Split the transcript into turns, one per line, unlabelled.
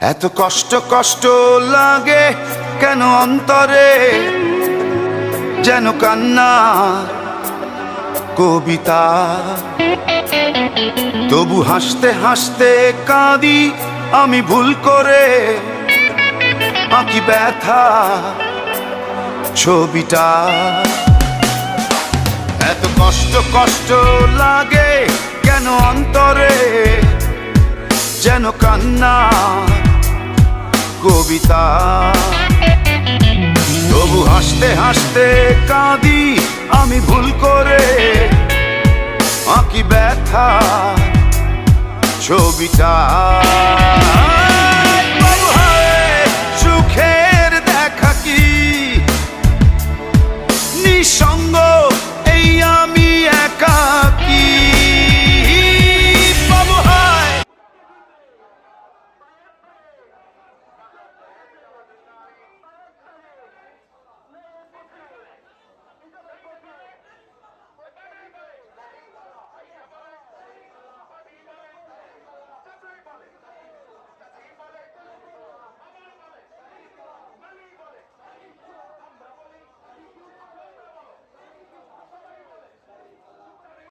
এত কষ্ট কষ্ট লাগে কেন অন্তরে, যেন কান্না কবিতা। তবু হাসতে হাসতে কাঁদি আমি ভুল করে, আঁকি ব্যথা ছবিটা। এত কষ্ট কষ্ট লাগে কেন অন্তরে, যেন কান্না কবিতা। তবু হাসতে হাসতে কাঁদি আমি ভুল করে, আঁকি ব্যথা ছবিটা।